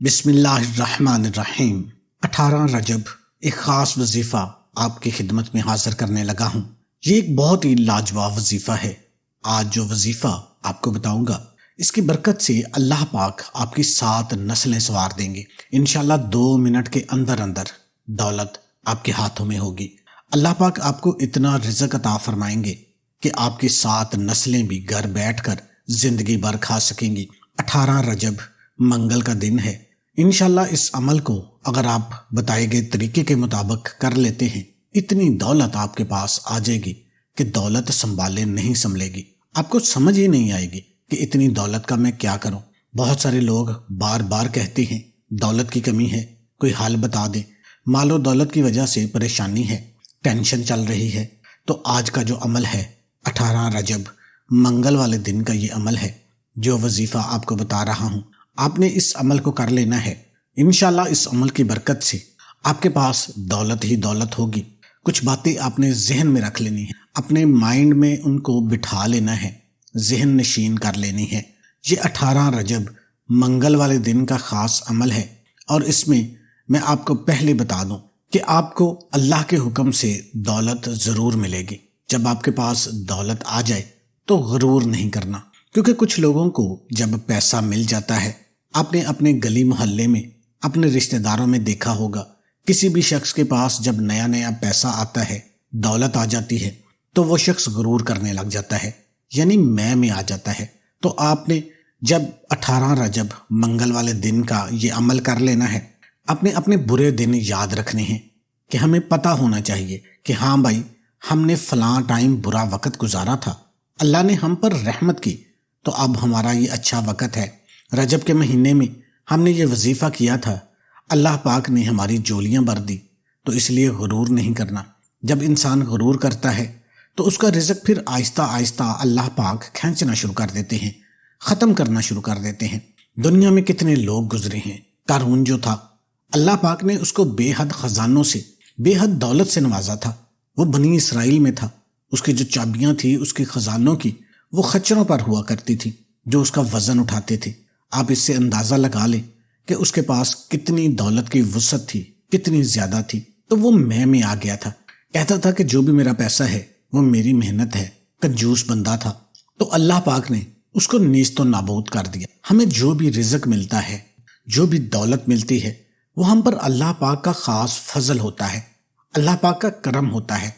بسم اللہ الرحمن الرحیم۔ 18 رجب ایک خاص وظیفہ آپ کی خدمت میں حاضر کرنے لگا ہوں۔ یہ ایک بہت ہی لاجواب وظیفہ ہے۔ آج جو وظیفہ آپ کو بتاؤں گا اس کی برکت سے اللہ پاک آپ کی 7 نسلیں سنوار دیں گے۔ انشاءاللہ 2 منٹ کے اندر اندر دولت آپ کے ہاتھوں میں ہوگی۔ اللہ پاک آپ کو اتنا رزق عطا فرمائیں گے کہ آپ کی 7 نسلیں بھی گھر بیٹھ کر زندگی بھر کھا سکیں گی۔ 18 رجب منگل کا دن ہے۔ انشاءاللہ اس عمل کو اگر آپ بتائے گئے طریقے کے مطابق کر لیتے ہیں، اتنی دولت آپ کے پاس آ جائے گی کہ دولت سنبھالے نہیں سنبھلے گی۔ آپ کو سمجھ ہی نہیں آئے گی کہ اتنی دولت کا میں کیا کروں۔ بہت سارے لوگ بار بار کہتے ہیں دولت کی کمی ہے، کوئی حل بتا دیں۔ مال و دولت کی وجہ سے پریشانی ہے، ٹینشن چل رہی ہے۔ تو آج کا جو عمل ہے 18 رجب منگل والے دن کا یہ عمل ہے، جو وظیفہ آپ کو بتا رہا ہوں، آپ نے اس عمل کو کر لینا ہے۔ انشاءاللہ اس عمل کی برکت سے آپ کے پاس دولت ہی دولت ہوگی۔ کچھ باتیں آپ نے ذہن میں رکھ لینی ہیں، اپنے مائنڈ میں ان کو بٹھا لینا ہے، ذہن نشین کر لینی ہے۔ یہ 18 رجب منگل والے دن کا خاص عمل ہے، اور اس میں آپ کو پہلے بتا دوں کہ آپ کو اللہ کے حکم سے دولت ضرور ملے گی۔ جب آپ کے پاس دولت آ جائے تو غرور نہیں کرنا، کیونکہ کچھ لوگوں کو جب پیسہ مل جاتا ہے، آپ نے اپنے گلی محلے میں اپنے رشتہ داروں میں دیکھا ہوگا، کسی بھی شخص کے پاس جب نیا نیا پیسہ آتا ہے، دولت آ جاتی ہے، تو وہ شخص غرور کرنے لگ جاتا ہے، یعنی میں آ جاتا ہے۔ تو آپ نے جب 18 رجب منگل والے دن کا یہ عمل کر لینا ہے، اپنے برے دن یاد رکھنے ہیں کہ ہمیں پتہ ہونا چاہیے کہ ہاں بھائی، ہم نے فلاں ٹائم برا وقت گزارا تھا، اللہ نے ہم پر رحمت کی، تو اب ہمارا یہ اچھا وقت ہے۔ رجب کے مہینے میں ہم نے یہ وظیفہ کیا تھا، اللہ پاک نے ہماری جولیاں بھر دی، تو اس لیے غرور نہیں کرنا۔ جب انسان غرور کرتا ہے تو اس کا رزق پھر آہستہ آہستہ اللہ پاک کھینچنا شروع کر دیتے ہیں، ختم کرنا شروع کر دیتے ہیں۔ دنیا میں کتنے لوگ گزرے ہیں۔ قارون جو تھا، اللہ پاک نے اس کو بے حد خزانوں سے، بے حد دولت سے نوازا تھا۔ وہ بنی اسرائیل میں تھا، اس کی جو چابیاں تھی اس کے خزانوں کی، وہ خچروں پر ہوا کرتی تھی جو اس کا وزن اٹھاتے تھے۔ آپ اس سے اندازہ لگا لیں کہ اس کے پاس کتنی دولت کی وسعت تھی، کتنی زیادہ تھی۔ تو وہ میں آ گیا تھا، کہتا تھا کہ جو بھی میرا پیسہ ہے وہ میری محنت ہے، کنجوس بندہ تھا۔ تو اللہ پاک نے اس کو نیست و نابود کر دیا۔ ہمیں جو بھی رزق ملتا ہے، جو بھی دولت ملتی ہے، وہ ہم پر اللہ پاک کا خاص فضل ہوتا ہے، اللہ پاک کا کرم ہوتا ہے۔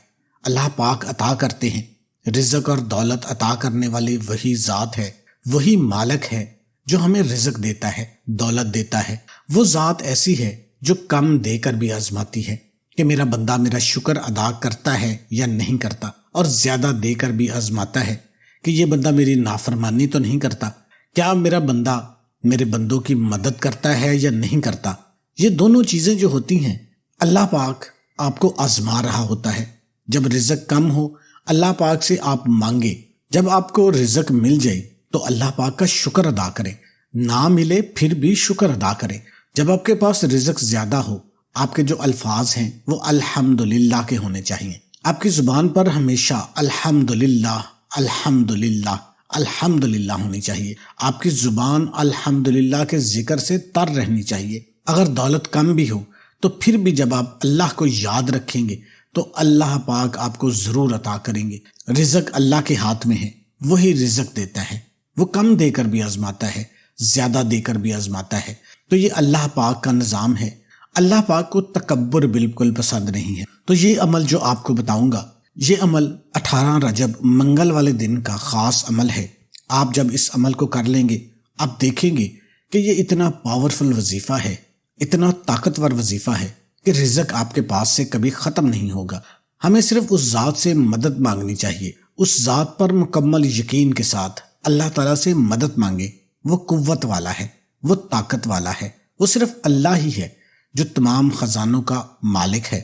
اللہ پاک عطا کرتے ہیں۔ رزق اور دولت عطا کرنے والی وہی ذات ہے، وہی مالک ہے جو ہمیں رزق دیتا ہے، دولت دیتا ہے۔ وہ ذات ایسی ہے جو کم دے کر بھی آزماتی ہے کہ میرا بندہ میرا شکر ادا کرتا ہے یا نہیں کرتا، اور زیادہ دے کر بھی آزماتا ہے کہ یہ بندہ میری نافرمانی تو نہیں کرتا، کیا میرا بندہ میرے بندوں کی مدد کرتا ہے یا نہیں کرتا۔ یہ دونوں چیزیں جو ہوتی ہیں، اللہ پاک آپ کو آزما رہا ہوتا ہے۔ جب رزق کم ہو، اللہ پاک سے آپ مانگے، جب آپ کو رزق مل جائے تو اللہ پاک کا شکر ادا کریں، نہ ملے پھر بھی شکر ادا کریں۔ جب آپ کے پاس رزق زیادہ ہو، آپ کے جو الفاظ ہیں وہ الحمدللہ کے ہونے چاہیے۔ آپ کی زبان پر ہمیشہ الحمدللہ الحمدللہ الحمدللہ ہونی چاہیے۔ آپ کی زبان الحمدللہ کے ذکر سے تر رہنی چاہیے۔ اگر دولت کم بھی ہو تو پھر بھی جب آپ اللہ کو یاد رکھیں گے تو اللہ پاک آپ کو ضرور عطا کریں گے۔ رزق اللہ کے ہاتھ میں ہے، وہی رزق دیتا ہے۔ وہ کم دے کر بھی آزماتا ہے، زیادہ دے کر بھی آزماتا ہے۔ تو یہ اللہ پاک کا نظام ہے۔ اللہ پاک کو تکبر بالکل پسند نہیں ہے۔ تو یہ عمل جو آپ کو بتاؤں گا، یہ عمل 18 رجب منگل والے دن کا خاص عمل ہے۔ آپ جب اس عمل کو کر لیں گے، آپ دیکھیں گے کہ یہ اتنا پاورفل وظیفہ ہے، اتنا طاقتور وظیفہ ہے کہ رزق آپ کے پاس سے کبھی ختم نہیں ہوگا۔ ہمیں صرف اس ذات سے مدد مانگنی چاہیے، اس ذات پر مکمل یقین کے ساتھ اللہ تعالیٰ سے مدد مانگے۔ وہ قوت والا ہے، وہ طاقت والا ہے، وہ صرف اللہ ہی ہے جو تمام خزانوں کا مالک ہے۔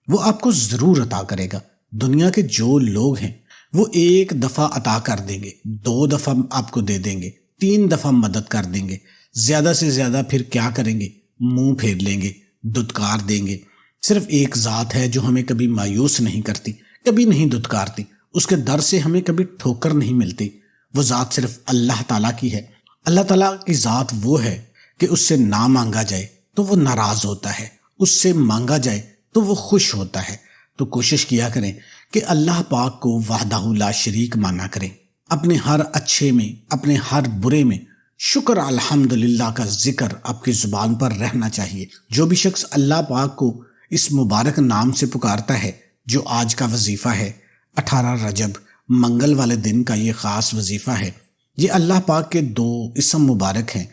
وہ آپ کو ضرور عطا کرے گا۔ دنیا کے جو لوگ ہیں وہ 1 دفعہ عطا کر دیں گے، 2 دفعہ آپ کو دے دیں گے، 3 دفعہ مدد کر دیں گے، زیادہ سے زیادہ پھر کیا کریں گے؟ منہ پھیر لیں گے، دھتکار دیں گے۔ صرف ایک ذات ہے جو ہمیں کبھی مایوس نہیں کرتی، کبھی نہیں دھتکارتی، اس کے در سے ہمیں کبھی ٹھوکر نہیں ملتی۔ وہ ذات صرف اللہ تعالیٰ کی ہے۔ اللہ تعالیٰ کی ذات وہ ہے کہ اس سے نہ مانگا جائے تو وہ ناراض ہوتا ہے، اس سے مانگا جائے تو وہ خوش ہوتا ہے۔ تو کوشش کیا کریں کہ اللہ پاک کو وحدہ لا شریک مانا کریں۔ اپنے ہر اچھے میں، اپنے ہر برے میں شکر الحمدللہ کا ذکر آپ کی زبان پر رہنا چاہیے۔ جو بھی شخص اللہ پاک کو اس مبارک نام سے پکارتا ہے، جو آج کا وظیفہ ہے، 18 رجب منگل والے دن کا یہ خاص وظیفہ ہے، یہ اللہ پاک کے 2 اسم مبارک ہیں۔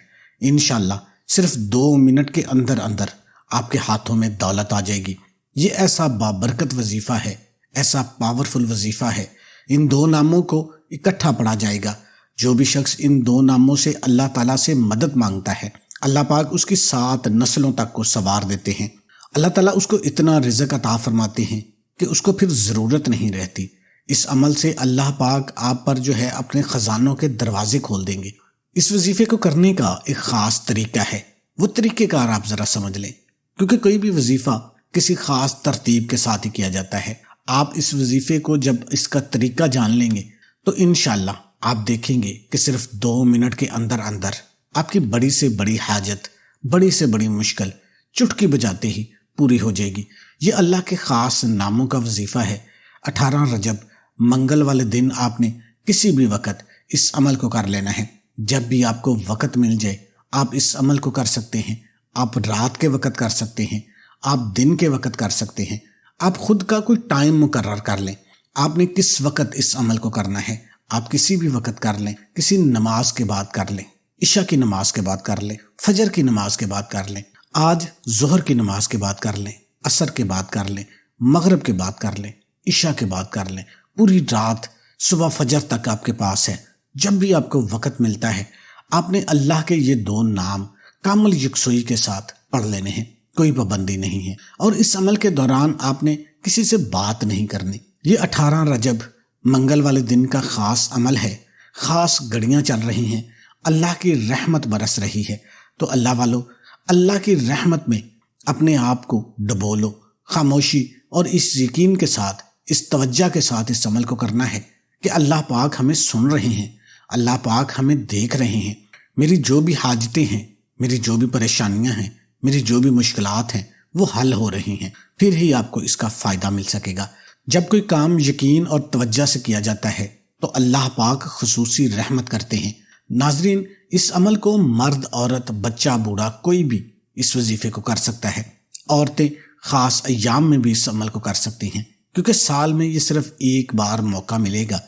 انشاءاللہ صرف 2 منٹ کے اندر اندر آپ کے ہاتھوں میں دولت آ جائے گی۔ یہ ایسا بابرکت وظیفہ ہے، ایسا پاورفل وظیفہ ہے۔ ان 2 ناموں کو اکٹھا پڑھا جائے گا۔ جو بھی شخص ان 2 ناموں سے اللہ تعالیٰ سے مدد مانگتا ہے، اللہ پاک اس کی 7 نسلوں تک کو سنوار دیتے ہیں۔ اللہ تعالیٰ اس کو اتنا رزق عطا فرماتے ہیں کہ اس کو پھر ضرورت نہیں رہتی۔ اس عمل سے اللہ پاک آپ پر جو ہے اپنے خزانوں کے دروازے کھول دیں گے۔ اس وظیفے کو کرنے کا ایک خاص طریقہ ہے، وہ طریقہ کار آپ ذرا سمجھ لیں، کیونکہ کوئی بھی وظیفہ کسی خاص ترتیب کے ساتھ ہی کیا جاتا ہے۔ آپ اس وظیفے کو جب اس کا طریقہ جان لیں گے تو انشاءاللہ آپ دیکھیں گے کہ صرف 2 منٹ کے اندر اندر آپ کی بڑی سے بڑی حاجت، بڑی سے بڑی مشکل چٹکی بجاتے ہی پوری ہو جائے گی۔ یہ اللہ کے خاص ناموں کا وظیفہ ہے۔ 18 رجب منگل والے دن آپ نے کسی بھی وقت اس عمل کو کر لینا ہے۔ جب بھی آپ کو وقت مل جائے آپ اس عمل کو کر سکتے ہیں۔ آپ رات کے وقت کر سکتے ہیں، آپ دن کے وقت کر سکتے ہیں۔ آپ خود کا کوئی ٹائم مقرر کر لیں، آپ نے کس وقت اس عمل کو کرنا ہے۔ آپ کسی بھی وقت کر لیں، کسی نماز کے بعد کر لیں، عشاء کی نماز کے بعد کر لیں، فجر کی نماز کے بعد کر لیں، آج ظہر کی نماز کے بعد کر لیں، عصر کے بعد کر لیں، مغرب کے بعد کر لیں، عشاء کے بعد کر لیں۔ پوری رات صبح فجر تک آپ کے پاس ہے۔ جب بھی آپ کو وقت ملتا ہے آپ نے اللہ کے یہ 2 نام کامل یکسوئی کے ساتھ پڑھ لینے ہیں، کوئی پابندی نہیں ہے۔ اور اس عمل کے دوران آپ نے کسی سے بات نہیں کرنی۔ یہ 18 رجب منگل والے دن کا خاص عمل ہے، خاص گھڑیاں چل رہی ہیں، اللہ کی رحمت برس رہی ہے۔ تو اللہ والو، اللہ کی رحمت میں اپنے آپ کو ڈبو لو، خاموشی اور اس یقین کے ساتھ، اس توجہ کے ساتھ اس عمل کو کرنا ہے کہ اللہ پاک ہمیں سن رہے ہیں، اللہ پاک ہمیں دیکھ رہے ہیں۔ میری جو بھی حاجتیں ہیں، میری جو بھی پریشانیاں ہیں، میری جو بھی مشکلات ہیں وہ حل ہو رہی ہیں، پھر ہی آپ کو اس کا فائدہ مل سکے گا۔ جب کوئی کام یقین اور توجہ سے کیا جاتا ہے تو اللہ پاک خصوصی رحمت کرتے ہیں۔ ناظرین، اس عمل کو مرد، عورت، بچہ، بوڑھا کوئی بھی اس وظیفے کو کر سکتا ہے۔ عورتیں خاص ایام میں بھی اس عمل کو کر سکتی ہیں، کیونکہ سال میں یہ صرف ایک بار موقع ملے گا۔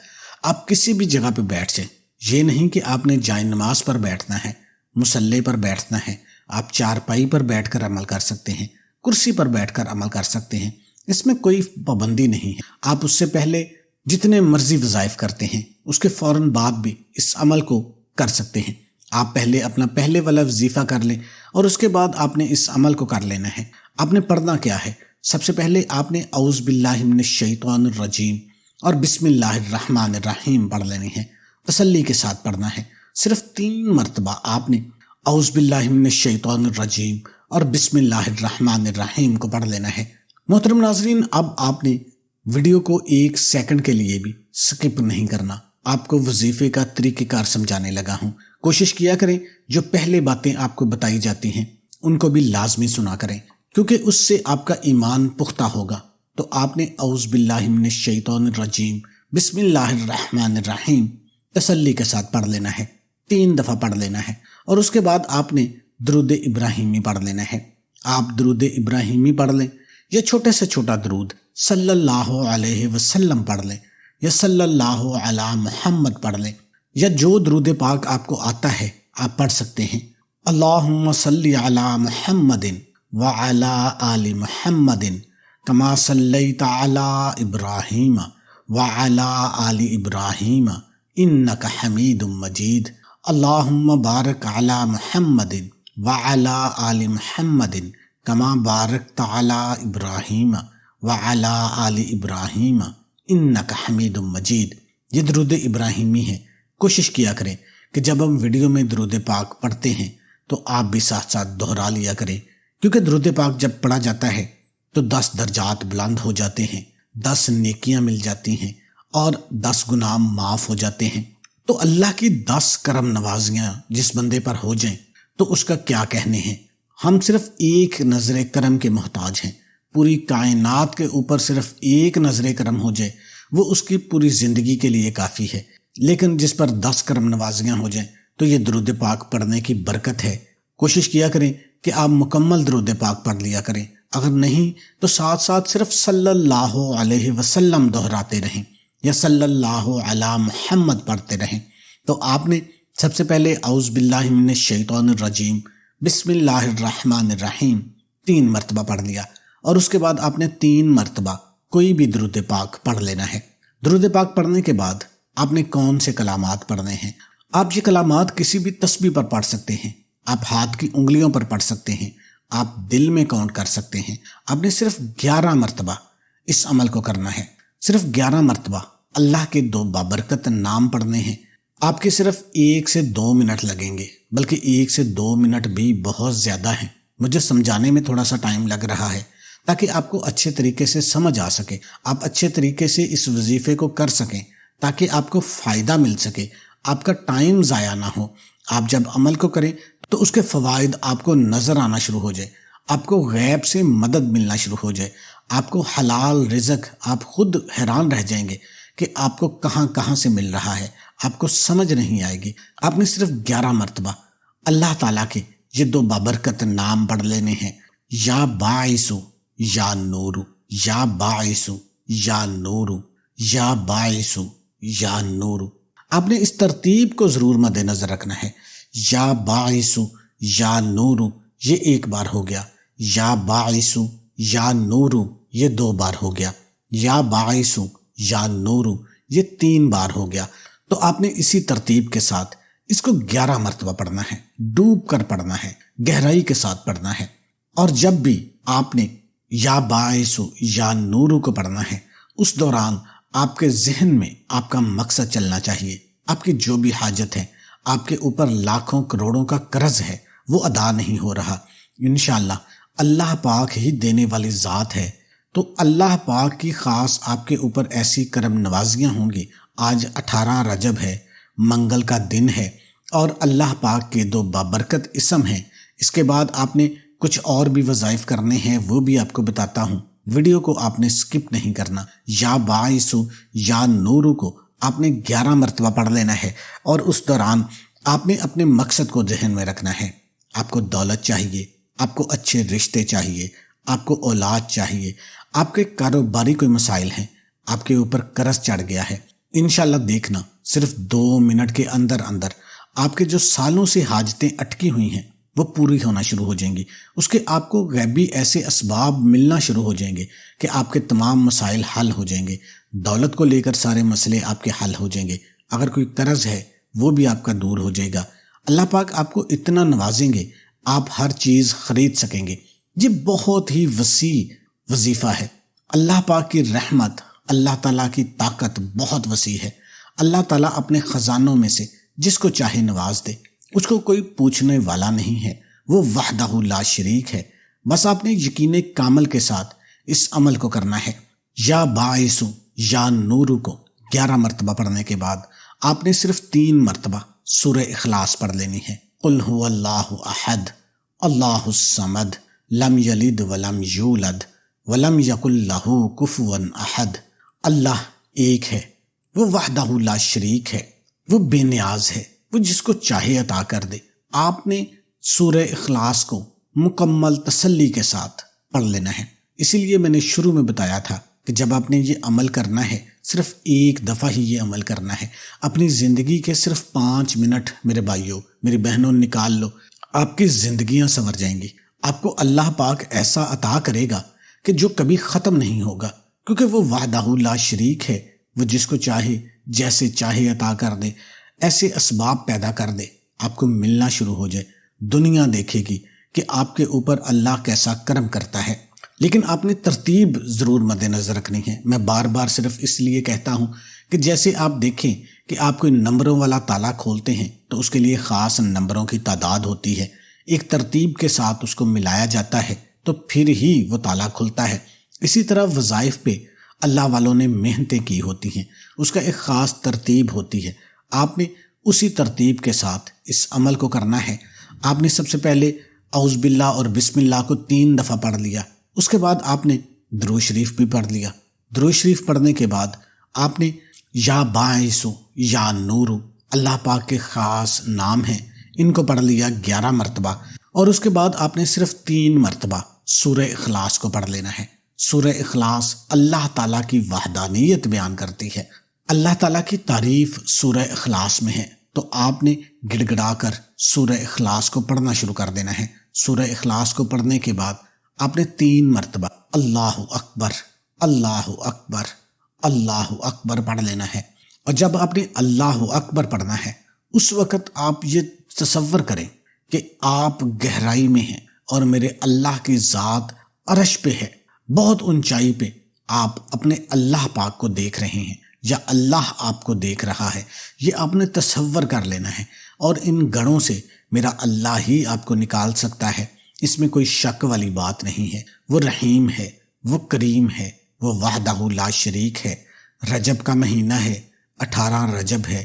آپ کسی بھی جگہ پہ بیٹھ جائیں، یہ نہیں کہ آپ نے جائے نماز پر بیٹھنا ہے، مصلی پر بیٹھنا ہے۔ آپ چارپائی پر بیٹھ کر عمل کر سکتے ہیں، کرسی پر بیٹھ کر عمل کر سکتے ہیں، اس میں کوئی پابندی نہیں ہے۔ آپ اس سے پہلے جتنے مرضی وظائف کرتے ہیں اس کے فوراً بعد بھی اس عمل کو کر سکتے ہیں۔ آپ پہلے اپنا پہلے والا وظیفہ کر لیں اور اس کے بعد آپ نے اس عمل کو کر لینا ہے۔ آپ نے پڑھنا کیا ہے؟ سب سے پہلے آپ نے اعوذ باللہ من الشیطان الرجیم اور بسم اللہ الرحمن الرحیم پڑھ لینے ہیں، تسلی کے ساتھ پڑھنا ہے۔ صرف 3 مرتبہ آپ نے اعوذ باللہ من الشیطان الرجیم اور بسم اللہ الرحمن الرحیم کو پڑھ لینا ہے۔ محترم ناظرین، اب آپ نے ویڈیو کو 1 سیکنڈ کے لیے بھی سکپ نہیں کرنا۔ آپ کو وظیفے کا طریقہ کار سمجھانے لگا ہوں۔ کوشش کیا کریں جو پہلے باتیں آپ کو بتائی جاتی ہیں ان کو بھی لازمی سنا کریں، کیونکہ اس سے آپ کا ایمان پختہ ہوگا۔ تو آپ نے اعوذ باللہ من الشیطان الرجیم بسم اللہ الرحمن الرحیم تسلی کے ساتھ پڑھ لینا ہے، 3 دفعہ پڑھ لینا ہے، اور اس کے بعد آپ نے درود ابراہیمی پڑھ لینا ہے۔ آپ درود ابراہیمی پڑھ لیں یا چھوٹے سے چھوٹا درود صلی اللہ علیہ وسلم پڑھ لیں یا صلی اللہ علی محمد پڑھ لیں، یا جو درود پاک آپ کو آتا ہے آپ پڑھ سکتے ہیں۔ اللہم صلی علی محمد وعلی آل محمد کما صلیت علی ابراہیم وعلی آل ابراہیم انک حمید مجید۔ اللہم بارک علی محمد وعلی آل محمد کما بارکت علی ابراہیم وعلی آل ابراہیم انک حمید مجید۔ یہ درود ابراہیمی ہے۔ کوشش کیا کریں کہ جب ہم ویڈیو میں درود پاک پڑھتے ہیں تو آپ بھی ساتھ ساتھ دہرا لیا کریں، کیونکہ درود پاک جب پڑھا جاتا ہے تو 10 درجات بلند ہو جاتے ہیں، 10 نیکیاں مل جاتی ہیں اور 10 گناہ معاف ہو جاتے ہیں۔ تو اللہ کی 10 کرم نوازیاں جس بندے پر ہو جائیں تو اس کا کیا کہنے ہیں۔ ہم صرف ایک نظر کرم کے محتاج ہیں۔ پوری کائنات کے اوپر صرف ایک نظر کرم ہو جائے وہ اس کی پوری زندگی کے لیے کافی ہے، لیکن جس پر 10 کرم نوازیاں ہو جائیں تو یہ درود پاک پڑھنے کی برکت ہے۔ کوشش کیا کریں کہ آپ مکمل درود پاک پڑھ لیا کریں، اگر نہیں تو ساتھ ساتھ صرف صلی اللہ علیہ وسلم دہراتے رہیں یا صلی اللہ علی محمد پڑھتے رہیں۔ تو آپ نے سب سے پہلے اعوذ باللہ من الشیطان الرجیم بسم اللہ الرحمن الرحیم 3 مرتبہ پڑھ لیا، اور اس کے بعد آپ نے 3 مرتبہ کوئی بھی درود پاک پڑھ لینا ہے۔ درود پاک پڑھنے کے بعد آپ نے کون سے کلامات پڑھنے ہیں؟ آپ یہ کلامات کسی بھی تسبیح پر پڑھ سکتے ہیں، آپ ہاتھ کی انگلیوں پر پڑھ سکتے ہیں، آپ دل میں کاؤنٹ کر سکتے ہیں۔ آپ نے صرف 11 مرتبہ اس عمل کو کرنا ہے، صرف 11 مرتبہ اللہ کے 2 بابرکت نام پڑھنے ہیں۔ آپ کے صرف 1 سے 2 منٹ لگیں گے، بلکہ 1 سے 2 منٹ بھی بہت زیادہ ہیں۔ مجھے سمجھانے میں تھوڑا سا ٹائم لگ رہا ہے تاکہ آپ کو اچھے طریقے سے سمجھ آ سکے، آپ اچھے طریقے سے اس وظیفے کو کر سکیں، تاکہ آپ کو فائدہ مل سکے، آپ کا ٹائم ضائع نہ ہو۔ آپ جب عمل کو کریں تو اس کے فوائد آپ کو نظر آنا شروع ہو جائے، آپ کو غیب سے مدد ملنا شروع ہو جائے، آپ کو حلال رزق، آپ خود حیران رہ جائیں گے کہ آپ کو کہاں کہاں سے مل رہا ہے، آپ کو سمجھ نہیں آئے گی۔ آپ نے صرف 11 مرتبہ اللہ تعالیٰ کے یہ 2 بابرکت نام پڑھ لینے ہیں، یا باعث یا نور، یا باعث یا نور، یا باعث یا نور۔ آپ نے اس ترتیب کو ضرور مد نظر رکھنا ہے۔ یا باعث یا نور یہ 1 بار ہو گیا، یا باعث یا نور یہ 2 بار ہو گیا، یا باعث یا نور یہ 3 بار ہو گیا۔ تو آپ نے اسی ترتیب کے ساتھ اس کو 11 مرتبہ پڑھنا ہے، ڈوب کر پڑھنا ہے، گہرائی کے ساتھ پڑھنا ہے۔ اور جب بھی آپ نے یا باعث یا نور کو پڑھنا ہے، اس دوران آپ کے ذہن میں آپ کا مقصد چلنا چاہیے، آپ کی جو بھی حاجت ہے، آپ کے اوپر لاکھوں کروڑوں کا قرض ہے وہ ادا نہیں ہو رہا، انشاءاللہ اللہ پاک ہی دینے والی ذات ہے، تو اللہ پاک کی خاص آپ کے اوپر ایسی کرم نوازیاں ہوں گی۔ آج 18 رجب ہے، منگل کا دن ہے، اور اللہ پاک کے 2 بابرکت اسم ہیں۔ اس کے بعد آپ نے کچھ اور بھی وظائف کرنے ہیں، وہ بھی آپ کو بتاتا ہوں، ویڈیو کو آپ نے سکپ نہیں کرنا۔ یا باعث یا نور کو آپ نے 11 مرتبہ پڑھ لینا ہے، اور اس دوران آپ نے اپنے مقصد کو ذہن میں رکھنا ہے۔ آپ کو دولت چاہیے، آپ کو اچھے رشتے چاہیے، آپ کو اولاد چاہیے، آپ کے کاروباری کوئی مسائل ہیں، آپ کے اوپر قرض چڑھ گیا ہے، انشاءاللہ دیکھنا صرف 2 منٹ کے اندر اندر آپ کے جو سالوں سے حاجتیں اٹکی ہوئی ہیں وہ پوری ہونا شروع ہو جائیں گی۔ اس کے آپ کو غیبی ایسے اسباب ملنا شروع ہو جائیں گے کہ آپ کے تمام مسائل حل ہو جائیں گے۔ دولت کو لے کر سارے مسئلے آپ کے حل ہو جائیں گے، اگر کوئی قرض ہے وہ بھی آپ کا دور ہو جائے گا۔ اللہ پاک آپ کو اتنا نوازیں گے، آپ ہر چیز خرید سکیں گے۔ یہ بہت ہی وسیع وظیفہ ہے۔ اللہ پاک کی رحمت، اللہ تعالیٰ کی طاقت بہت وسیع ہے۔ اللہ تعالیٰ اپنے خزانوں میں سے جس کو چاہے نواز دے، اس کو کوئی پوچھنے والا نہیں ہے، وہ وحدہ لا شریک ہے۔ بس آپ نے یقین کامل کے ساتھ اس عمل کو کرنا ہے۔ یا باعث یا نور کو 11 مرتبہ پڑھنے کے بعد آپ نے صرف 3 مرتبہ سورہ اخلاص پڑھ لینی ہے۔ قل هو اللہ احد اللہ الصمد لم یلد ولم یولد ولم یکن لہ کفوا احد۔ اللہ ایک ہے، وہ وحدہ لا شریک ہے، وہ بے نیاز ہے، وہ جس کو چاہے عطا کر دے۔ آپ نے سورہ اخلاص کو مکمل تسلی کے ساتھ پڑھ لینا ہے۔ اسی لیے میں نے شروع میں بتایا تھا کہ جب آپ نے یہ عمل کرنا ہے، صرف 1 دفعہ ہی یہ عمل کرنا ہے۔ اپنی زندگی کے صرف 5 منٹ میرے بھائیوں، میری بہنوں نکال لو، آپ کی زندگیاں سنور جائیں گی۔ آپ کو اللہ پاک ایسا عطا کرے گا کہ جو کبھی ختم نہیں ہوگا، کیونکہ وہ وحدہ لا شریک ہے۔ وہ جس کو چاہے جیسے چاہے عطا کر دے، ایسے اسباب پیدا کر دے، آپ کو ملنا شروع ہو جائے۔ دنیا دیکھے گی کہ آپ کے اوپر اللہ کیسا کرم کرتا ہے۔ لیکن آپ نے ترتیب ضرور مد نظر رکھنی ہے۔ میں بار بار صرف اس لیے کہتا ہوں کہ جیسے آپ دیکھیں کہ آپ کوئی نمبروں والا تالا کھولتے ہیں تو اس کے لیے خاص نمبروں کی تعداد ہوتی ہے، ایک ترتیب کے ساتھ اس کو ملایا جاتا ہے تو پھر ہی وہ تالا کھلتا ہے۔ اسی طرح وظائف پہ اللہ والوں نے محنتیں کی ہوتی ہیں، اس کا ایک خاص ترتیب ہوتی ہے۔ آپ نے اسی ترتیب کے ساتھ اس عمل کو کرنا ہے۔ آپ نے سب سے پہلے اعوذ باللہ اور بسم اللہ کو 3 دفعہ پڑھ لیا، اس کے بعد آپ نے درود شریف بھی پڑھ لیا۔ درود شریف پڑھنے کے بعد آپ نے یا باعث یا نور، اللہ پاک کے خاص نام ہیں، ان کو پڑھ لیا 11 مرتبہ، اور اس کے بعد آپ نے صرف 3 مرتبہ سورہ اخلاص کو پڑھ لینا ہے۔ سورہ اخلاص اللہ تعالیٰ کی وحدانیت بیان کرتی ہے، اللہ تعالیٰ کی تعریف سورہ اخلاص میں ہے، تو آپ نے گڑ گڑا کر سورہ اخلاص کو پڑھنا شروع کر دینا ہے۔ سورہ اخلاص کو پڑھنے کے بعد آپ نے 3 مرتبہ اللہ اکبر اللہ اکبر اللہ اکبر پڑھ لینا ہے۔ اور جب آپ نے اللہ اکبر پڑھنا ہے، اس وقت آپ یہ تصور کریں کہ آپ گہرائی میں ہیں اور میرے اللہ کی ذات عرش پہ ہے، بہت اونچائی پہ آپ اپنے اللہ پاک کو دیکھ رہے ہیں یا اللہ آپ کو دیکھ رہا ہے، یہ آپ نے تصور کر لینا ہے۔ اور ان گڑھوں سے میرا اللہ ہی آپ کو نکال سکتا ہے، اس میں کوئی شک والی بات نہیں ہے۔ وہ رحیم ہے، وہ کریم ہے، وہ وحدہ لا شریک ہے۔ رجب کا مہینہ ہے، 18 رجب ہے،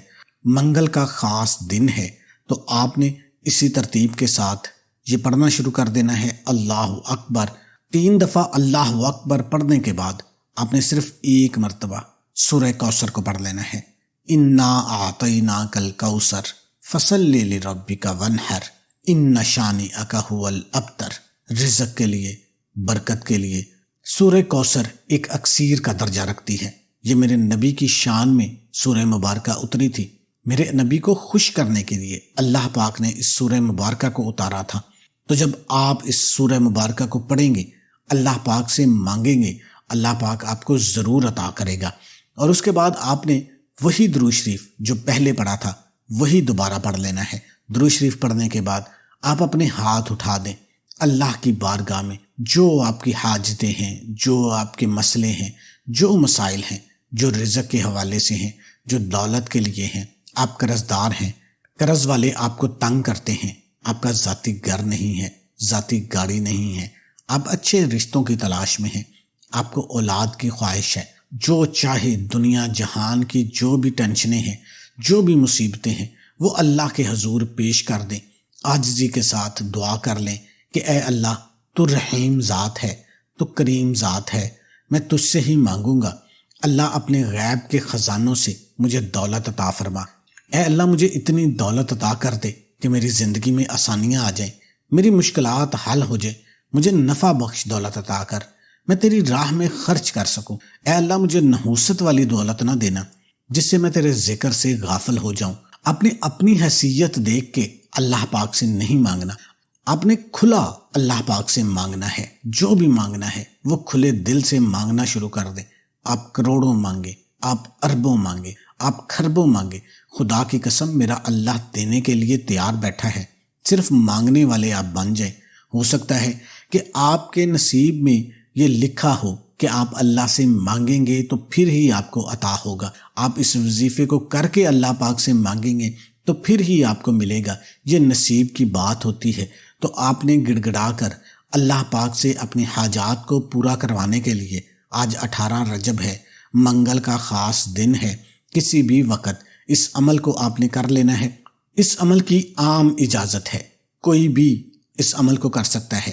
منگل کا خاص دن ہے، تو آپ نے اسی ترتیب کے ساتھ یہ پڑھنا شروع کر دینا ہے اللہ اکبر۔ 3 دفعہ اللہ اکبر پڑھنے کے بعد آپ نے صرف 1 مرتبہ سورہ کوثر کو پڑھ لینا ہے۔ انا اعطیناک الکوثر فصلی لربک وانحر ان شانئک ھو الابتر۔ رزق کے لیے، برکت کے لیے سورہ کوثر ایک اکسیر کا درجہ رکھتی ہے۔ یہ میرے نبی کی شان میں سورہ مبارکہ اتری تھی، میرے نبی کو خوش کرنے کے لیے اللہ پاک نے اس سورہ مبارکہ کو اتارا تھا۔ تو جب آپ اس سورہ مبارکہ کو پڑھیں گے، اللہ پاک سے مانگیں گے، اللہ پاک آپ کو ضرور عطا کرے گا۔ اور اس کے بعد آپ نے وہی درود شریف جو پہلے پڑھا تھا وہی دوبارہ پڑھ لینا ہے۔ درود شریف پڑھنے کے بعد آپ اپنے ہاتھ اٹھا دیں اللہ کی بارگاہ میں، جو آپ کی حاجتیں ہیں، جو آپ کے مسئلے ہیں، جو مسائل ہیں، جو رزق کے حوالے سے ہیں، جو دولت کے لیے ہیں، آپ قرض دار ہیں، قرض والے آپ کو تنگ کرتے ہیں، آپ کا ذاتی گھر نہیں ہے، ذاتی گاڑی نہیں ہے، آپ اچھے رشتوں کی تلاش میں ہیں، آپ کو اولاد کی خواہش ہے، جو چاہے دنیا جہان کی جو بھی ٹینشنیں ہیں، جو بھی مصیبتیں ہیں، وہ اللہ کے حضور پیش کر دیں، عاجزی کے ساتھ دعا کر لیں کہ اے اللہ تو رحیم ذات ہے، تو کریم ذات ہے، میں تجھ سے ہی مانگوں گا۔ اللہ اپنے غیب کے خزانوں سے مجھے دولت عطا فرما، اے اللہ مجھے اتنی دولت عطا کر دے کہ میری زندگی میں آسانیاں آ جائیں، میری مشکلات حل ہو جائیں، مجھے نفع بخش دولت عطا کر، میں تیری راہ میں خرچ کر سکوں۔ اے اللہ مجھے نحوست والی دولت نہ دینا جس سے میں تیرے ذکر سے غافل ہو جاؤں۔ اپنی حیثیت دیکھ کے اللہ پاک سے نہیں مانگنا، آپ نے کھلا اللہ پاک سے مانگنا ہے، جو بھی مانگنا ہے وہ کھلے دل سے مانگنا شروع کر دیں۔ آپ کروڑوں مانگے، آپ اربوں مانگے، آپ خربوں مانگے، خدا کی قسم میرا اللہ دینے کے لیے تیار بیٹھا ہے، صرف مانگنے والے آپ بن جائیں۔ ہو سکتا ہے کہ آپ کے نصیب میں یہ لکھا ہو کہ آپ اللہ سے مانگیں گے تو پھر ہی آپ کو عطا ہوگا، آپ اس وظیفے کو کر کے اللہ پاک سے مانگیں گے تو پھر ہی آپ کو ملے گا، یہ نصیب کی بات ہوتی ہے۔ تو آپ نے گڑ گڑا کر اللہ پاک سے اپنی حاجات کو پورا کروانے کے لیے، آج 18 رجب ہے، منگل کا خاص دن ہے، کسی بھی وقت اس عمل کو آپ نے کر لینا ہے۔ اس عمل کی عام اجازت ہے، کوئی بھی اس عمل کو کر سکتا ہے،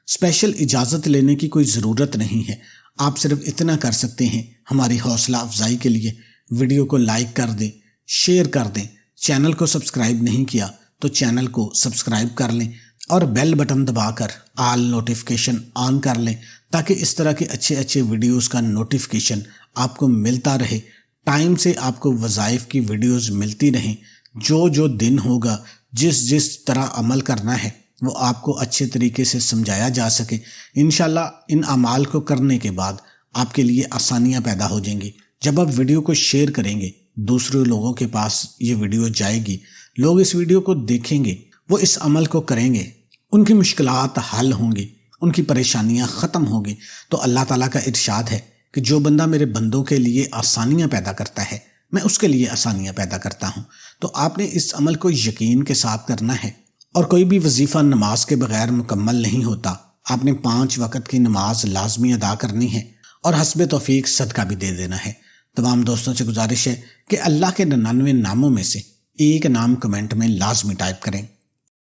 اسپیشل اجازت لینے کی کوئی ضرورت نہیں ہے۔ آپ صرف اتنا کر سکتے ہیں، ہماری حوصلہ افزائی کے لیے ویڈیو کو لائک کر دیں، شیئر کر دیں، چینل کو سبسکرائب نہیں کیا تو چینل کو سبسکرائب کر لیں اور بیل بٹن دبا کر آل نوٹیفیکیشن آن کر لیں تاکہ اس طرح کے اچھے ویڈیوز کا نوٹیفیکیشن آپ کو ملتا رہے، ٹائم سے آپ کو وظائف کی ویڈیوز ملتی رہیں، جو دن ہوگا، جس طرح عمل کرنا ہے وہ آپ کو اچھے طریقے سے سمجھایا جا سکے۔ انشاءاللہ ان اعمال کو کرنے کے بعد آپ کے لیے آسانیاں پیدا ہو جائیں گی۔ جب آپ ویڈیو کو شیئر کریں گے، دوسرے لوگوں کے پاس یہ ویڈیو جائے گی، لوگ اس ویڈیو کو دیکھیں گے، وہ اس عمل کو کریں گے، ان کی مشکلات حل ہوں گی، ان کی پریشانیاں ختم ہوں گی۔ تو اللہ تعالیٰ کا ارشاد ہے کہ جو بندہ میرے بندوں کے لیے آسانیاں پیدا کرتا ہے، میں اس کے لیے آسانیاں پیدا کرتا ہوں۔ تو آپ نے اس عمل کو یقین کے ساتھ کرنا ہے، اور کوئی بھی وظیفہ نماز کے بغیر مکمل نہیں ہوتا۔ آپ نے 5 وقت کی نماز لازمی ادا کرنی ہے اور حسب توفیق صدقہ بھی دے دینا ہے۔ تمام دوستوں سے گزارش ہے کہ اللہ کے 99 ناموں میں سے ایک نام کمنٹ میں لازمی ٹائپ کریں۔